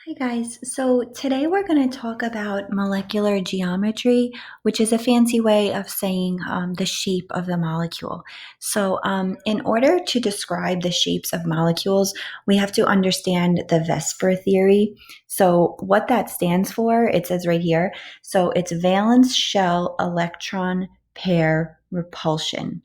Hi guys, so today we're going to talk about molecular geometry, which is a fancy way of saying the shape of the molecule. In order to describe the shapes of molecules, we have to understand the VSEPR theory. So what that stands for, it says right here, so it's valence shell electron pair repulsion.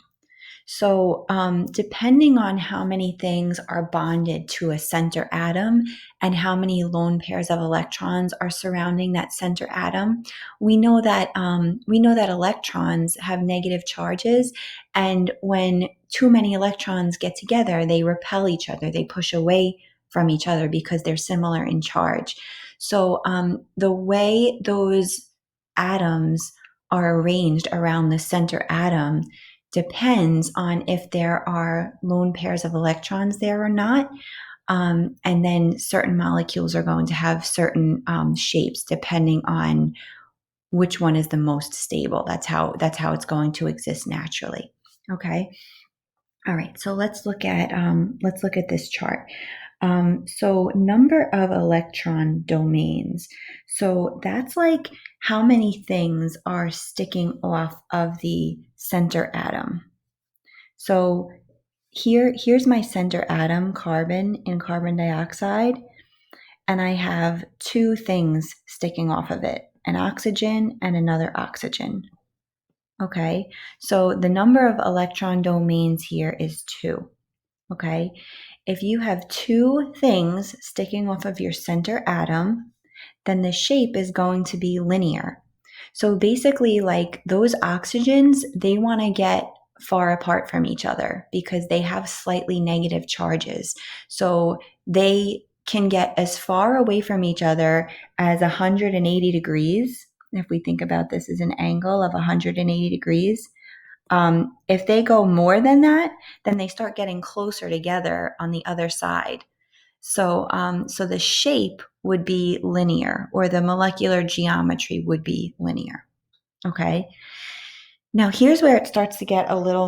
Depending on how many things are bonded to a center atom and how many lone pairs of electrons are surrounding that center atom, we know that electrons have negative charges, and when too many electrons get together, they repel each other. They push away from each other because they're similar in charge. The way those atoms are arranged around the center atom depends on if there are lone pairs of electrons there or not. And then certain molecules are going to have certain shapes depending on which one is the most stable. That's how it's going to exist naturally. Okay. All right. So let's look at this chart. Number of electron domains. So that's like how many things are sticking off of the center atom. So here's my center atom, carbon and carbon dioxide, and I have two things sticking off of it, an oxygen and another oxygen. Okay, so the number of electron domains here is 2. Okay, if you have two things sticking off of your center atom, then the shape is going to be linear. So basically, like those oxygens, they want to get far apart from each other because they have slightly negative charges. So they can get as far away from each other as 180 degrees. If we think about this as an angle of 180 degrees, if they go more than that, then they start getting closer together on the other side. So the shape would be linear, or the molecular geometry would be linear. Okay. Now here's where it starts to get a little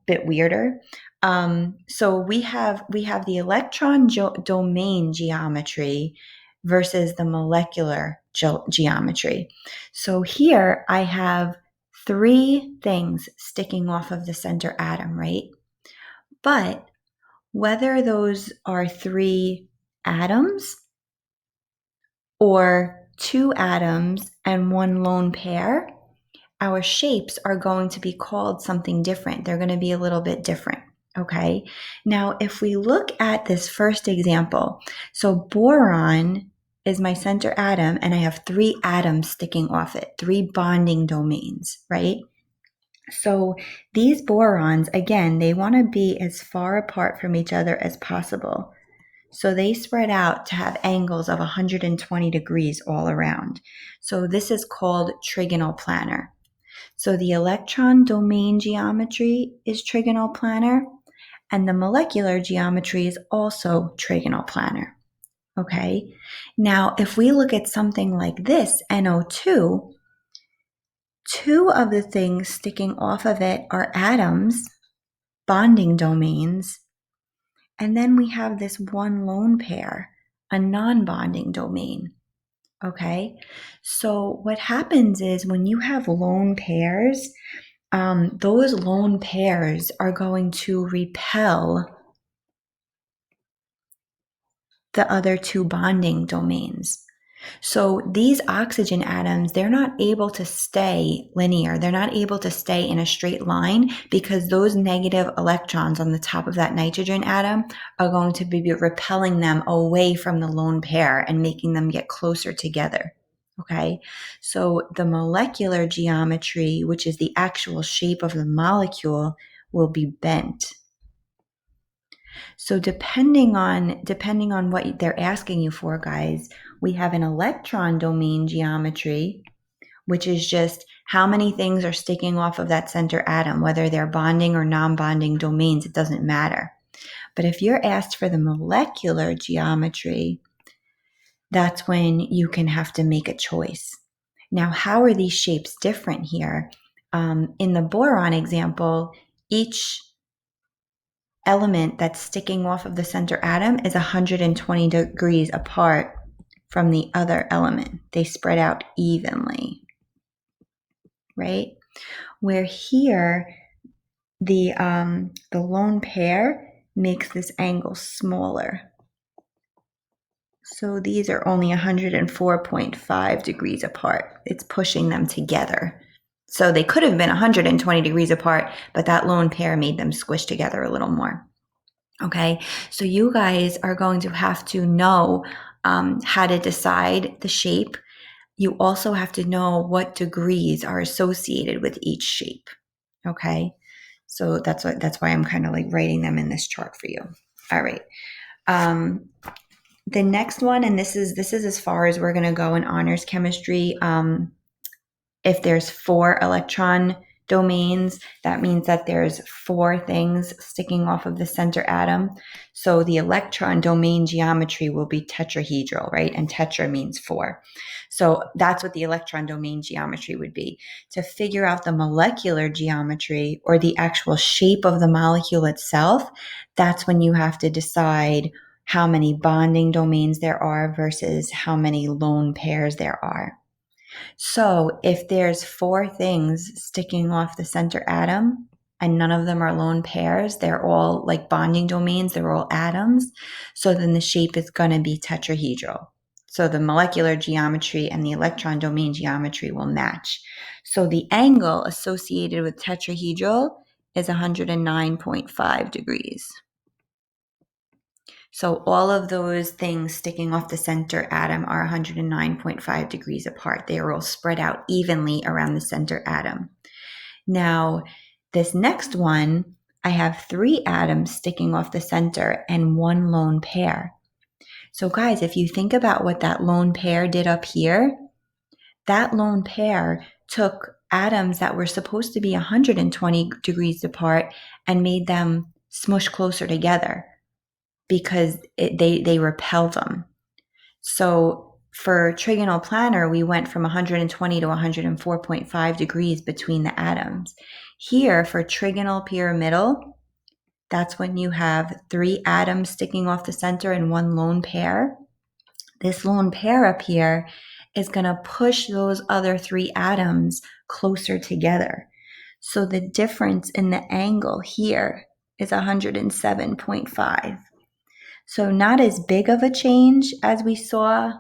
bit weirder. So we have the electron domain geometry versus the molecular geometry. So here I have 3 things sticking off of the center atom, right? But whether those are 3 atoms or 2 atoms and 1 lone pair, our shapes are going to be called something different. They're going to be a little bit different. Okay. Now, if we look at this first example, so boron is my center atom, and I have 3 atoms sticking off it, 3 bonding domains, right? So these borons, again, they want to be as far apart from each other as possible. So they spread out to have angles of 120 degrees all around. So this is called trigonal planar. So the electron domain geometry is trigonal planar, and the molecular geometry is also trigonal planar. Okay. Now, if we look at something like this, NO2, 2 of the things sticking off of it are atoms, bonding domains, and then we have this 1 lone pair, a non-bonding domain. Okay, so what happens is when you have lone pairs, those lone pairs are going to repel the other 2 bonding domains. So these oxygen atoms, they're not able to stay linear. They're not able to stay in a straight line because those negative electrons on the top of that nitrogen atom are going to be repelling them away from the lone pair and making them get closer together. Okay, so the molecular geometry, which is the actual shape of the molecule, will be bent. So depending on what they're asking you for, guys, we have an electron domain geometry, which is just how many things are sticking off of that center atom, whether they're bonding or non-bonding domains, it doesn't matter. But if you're asked for the molecular geometry, that's when you can have to make a choice. Now, how are these shapes different here? In the boron example, each element that's sticking off of the center atom is 120 degrees apart from the other element. They spread out evenly, right? Where here, the lone pair makes this angle smaller. So these are only 104.5 degrees apart. It's pushing them together. So they could have been 120 degrees apart, but that lone pair made them squish together a little more. Okay, so you guys are going to have to know how to decide the shape. You also have to know what degrees are associated with each shape. Okay, so that's why I'm kind of like writing them in this chart for you. All right. The next one, and this is as far as we're going to go in honors chemistry. If there's 4 electron domains, that means that there's 4 things sticking off of the center atom. So the electron domain geometry will be tetrahedral, right? And tetra means 4. So that's what the electron domain geometry would be. To figure out the molecular geometry or the actual shape of the molecule itself, that's when you have to decide how many bonding domains there are versus how many lone pairs there are. So if there's 4 things sticking off the center atom and none of them are lone pairs, they're all like bonding domains, they're all atoms, so then the shape is going to be tetrahedral. So the molecular geometry and the electron domain geometry will match. So the angle associated with tetrahedral is 109.5 degrees. So all of those things sticking off the center atom are 109.5 degrees apart. They are all spread out evenly around the center atom. Now, this next one, I have 3 atoms sticking off the center and 1 lone pair. So guys, if you think about what that lone pair did up here, that lone pair took atoms that were supposed to be 120 degrees apart and made them smush closer together, because they repel them. So for trigonal planar, we went from 120 to 104.5 degrees between the atoms. Here for trigonal pyramidal, that's when you have 3 atoms sticking off the center and 1 lone pair. This lone pair up here is going to push those other 3 atoms closer together. So the difference in the angle here is 107.5. So not as big of a change as we saw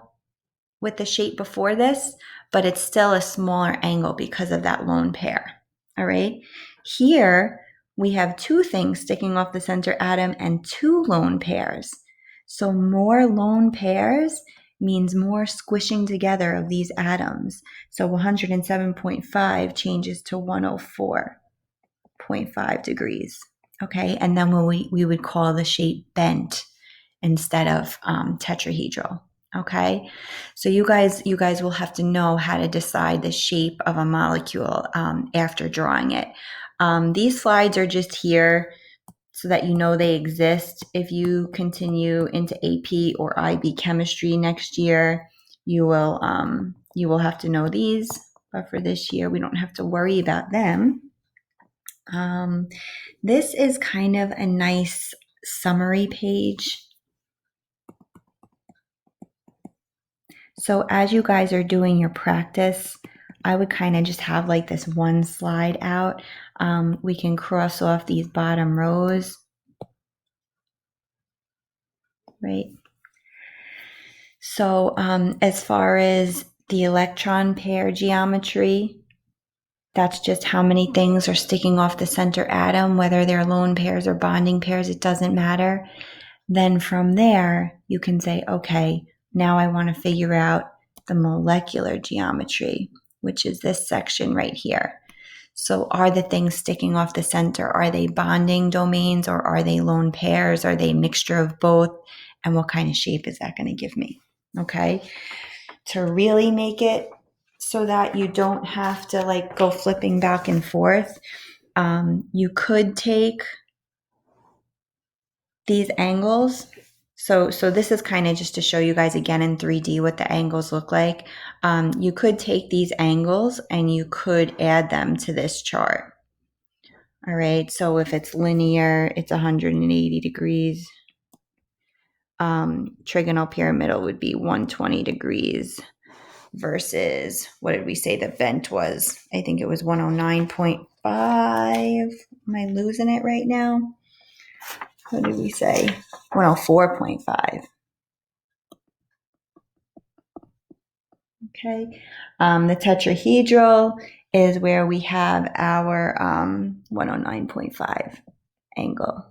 with the shape before this, but it's still a smaller angle because of that lone pair. All right. Here we have 2 things sticking off the center atom and 2 lone pairs. So more lone pairs means more squishing together of these atoms. So 107.5 changes to 104.5 degrees. Okay. And then we would call the shape bent instead of tetrahedral. Okay, so you guys will have to know how to decide the shape of a molecule after drawing it. These slides are just here so that you know they exist. If you continue into AP or IB chemistry next year, you will have to know these. But for this year, we don't have to worry about them. This is kind of a nice summary page. So as you guys are doing your practice, I would kind of just have like this one slide out. We can cross off these bottom rows, right? So as far as the electron pair geometry, that's just how many things are sticking off the center atom, whether they're lone pairs or bonding pairs, it doesn't matter. Then from there, you can say, okay, now I want to figure out the molecular geometry, which is this section right here. So are the things sticking off the center, are they bonding domains or are they lone pairs? Are they a mixture of both? And what kind of shape is that going to give me? Okay. To really make it so that you don't have to like go flipping back and forth, you could take these angles. So this is kind of just to show you guys again in 3D what the angles look like. You could take these angles and you could add them to this chart. All right, so if it's linear, it's 180 degrees. Trigonal pyramidal would be 120 degrees versus, what did we say the bent was? I think it was 109.5. Am I losing it right now? What did we say? 104.5. Okay. The tetrahedral is where we have our 109.5 angle.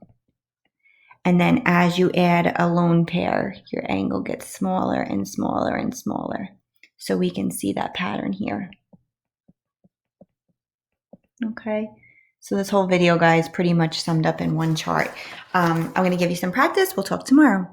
And then as you add a lone pair, your angle gets smaller and smaller and smaller. So we can see that pattern here. Okay. So this whole video, guys, pretty much summed up in one chart. I'm going to give you some practice. We'll talk tomorrow.